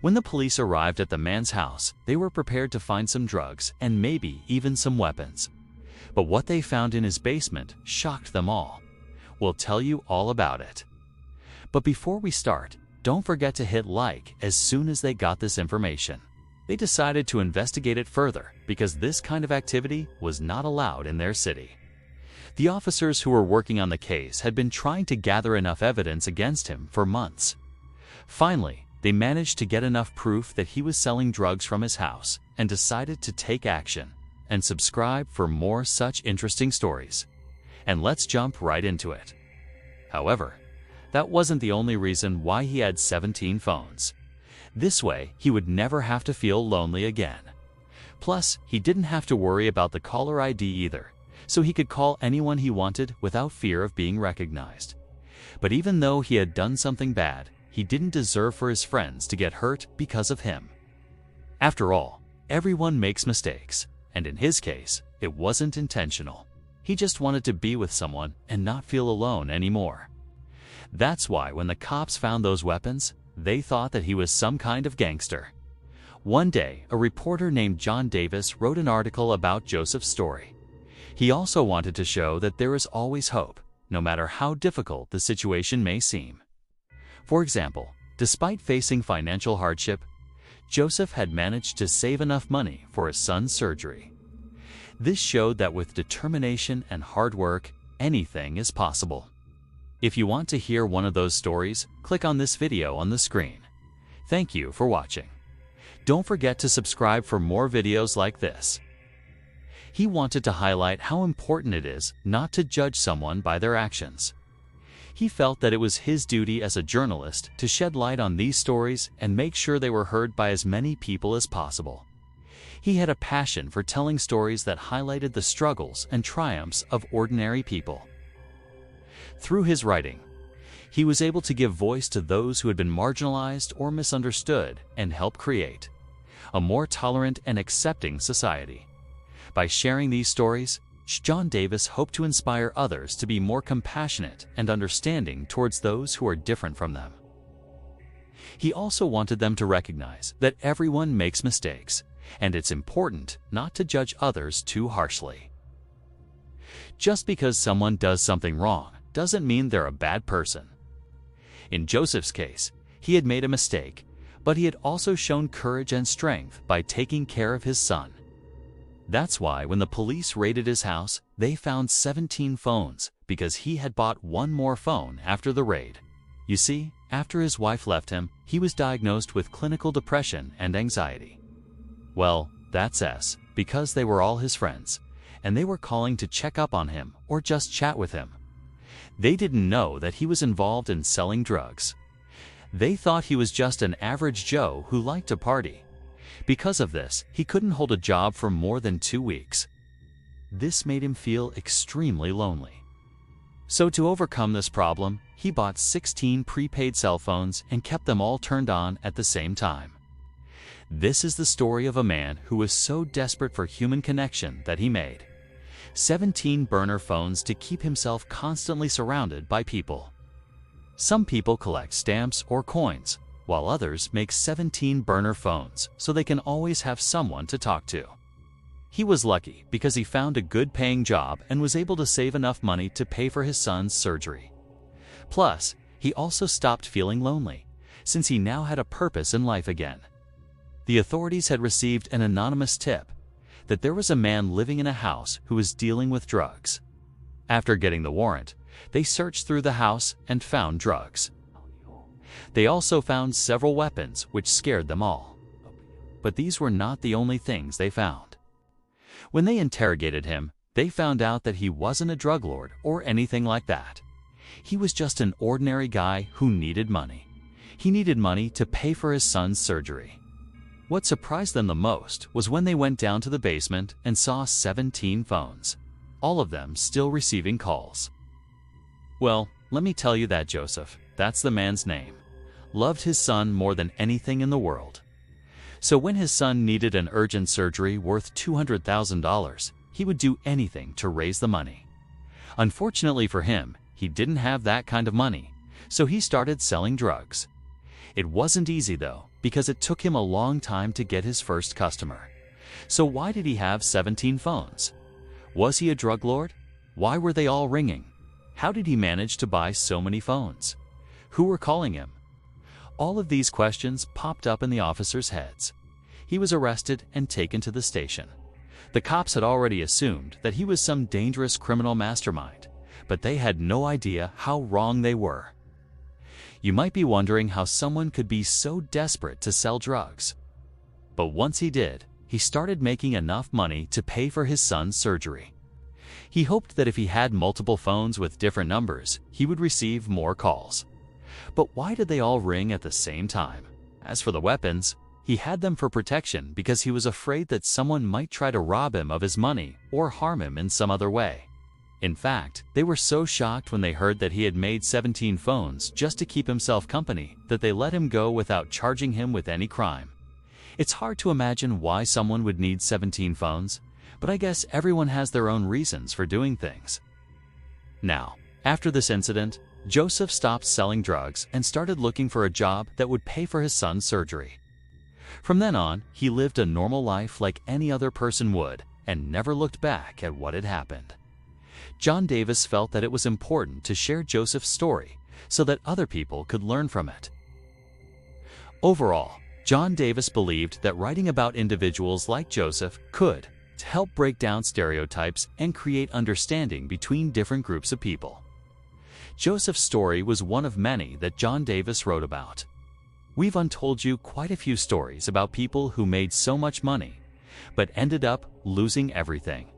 When the police arrived at the man's house, they were prepared to find some drugs and maybe even some weapons. But what they found in his basement shocked them all. We'll tell you all about it. But before we start, don't forget to hit like as soon as they got this information. They decided to investigate it further because this kind of activity was not allowed in their city. The officers who were working on the case had been trying to gather enough evidence against him for months. Finally, they managed to get enough proof that he was selling drugs from his house and decided to take action. And subscribe for more such interesting stories. And let's jump right into it. However, that wasn't the only reason why he had 17 phones. This way, he would never have to feel lonely again. Plus, he didn't have to worry about the caller ID either, so he could call anyone he wanted without fear of being recognized. But even though he had done something bad, he didn't deserve for his friends to get hurt because of him. After all, everyone makes mistakes, and in his case, it wasn't intentional. He just wanted to be with someone and not feel alone anymore. That's why when the cops found those weapons, they thought that he was some kind of gangster. One day, a reporter named John Davis wrote an article about Joseph's story. He also wanted to show that there is always hope, no matter how difficult the situation may seem. For example, despite facing financial hardship, Joseph had managed to save enough money for his son's surgery. This showed that with determination and hard work, anything is possible. If you want to hear one of those stories, click on this video on the screen. Thank you for watching. Don't forget to subscribe for more videos like this. He wanted to highlight how important it is not to judge someone by their actions. He felt that it was his duty as a journalist to shed light on these stories and make sure they were heard by as many people as possible. He had a passion for telling stories that highlighted the struggles and triumphs of ordinary people. Through his writing, he was able to give voice to those who had been marginalized or misunderstood and help create a more tolerant and accepting society. By sharing these stories, John Davis hoped to inspire others to be more compassionate and understanding towards those who are different from them. He also wanted them to recognize that everyone makes mistakes, and it's important not to judge others too harshly. Just because someone does something wrong doesn't mean they're a bad person. In Joseph's case, he had made a mistake, but he had also shown courage and strength by taking care of his son. That's why when the police raided his house, they found 17 phones because he had bought one more phone after the raid. You see, after his wife left him, he was diagnosed with clinical depression and anxiety. Well, that's because they were all his friends, and they were calling to check up on him or just chat with him. They didn't know that he was involved in selling drugs. They thought he was just an average Joe who liked to party. Because of this, he couldn't hold a job for more than 2 weeks. This made him feel extremely lonely. So to overcome this problem, he bought 16 prepaid cell phones and kept them all turned on at the same time. This is the story of a man who was so desperate for human connection that he made 17 burner phones to keep himself constantly surrounded by people. Some people collect stamps or coins, while others make 17 burner phones so they can always have someone to talk to. He was lucky because he found a good-paying job and was able to save enough money to pay for his son's surgery. Plus, he also stopped feeling lonely, since he now had a purpose in life again. The authorities had received an anonymous tip that there was a man living in a house who was dealing with drugs. After getting the warrant, they searched through the house and found drugs. They also found several weapons, which scared them all. But these were not the only things they found. When they interrogated him, they found out that he wasn't a drug lord or anything like that. He was just an ordinary guy who needed money. He needed money to pay for his son's surgery. What surprised them the most was when they went down to the basement and saw 17 phones, all of them still receiving calls. Well, let me tell you that Joseph, that's the man's name, loved his son more than anything in the world. So when his son needed an urgent surgery worth $200,000, he would do anything to raise the money. Unfortunately for him, he didn't have that kind of money, so he started selling drugs. It wasn't easy though, because it took him a long time to get his first customer. So why did he have 17 phones? Was he a drug lord? Why were they all ringing? How did he manage to buy so many phones? Who were calling him? All of these questions popped up in the officers' heads. He was arrested and taken to the station. The cops had already assumed that he was some dangerous criminal mastermind, but they had no idea how wrong they were. You might be wondering how someone could be so desperate to sell drugs. But once he did, he started making enough money to pay for his son's surgery. He hoped that if he had multiple phones with different numbers, he would receive more calls. But why did they all ring at the same time? As for the weapons, he had them for protection because he was afraid that someone might try to rob him of his money or harm him in some other way. In fact, they were so shocked when they heard that he had made 17 phones just to keep himself company that they let him go without charging him with any crime. It's hard to imagine why someone would need 17 phones, but I guess everyone has their own reasons for doing things. Now, after this incident, Joseph stopped selling drugs and started looking for a job that would pay for his son's surgery. From then on, he lived a normal life like any other person would and never looked back at what had happened. John Davis felt that it was important to share Joseph's story so that other people could learn from it. Overall, John Davis believed that writing about individuals like Joseph could help break down stereotypes and create understanding between different groups of people. Joseph's story was one of many that John Davis wrote about. We've untold you quite a few stories about people who made so much money, but ended up losing everything.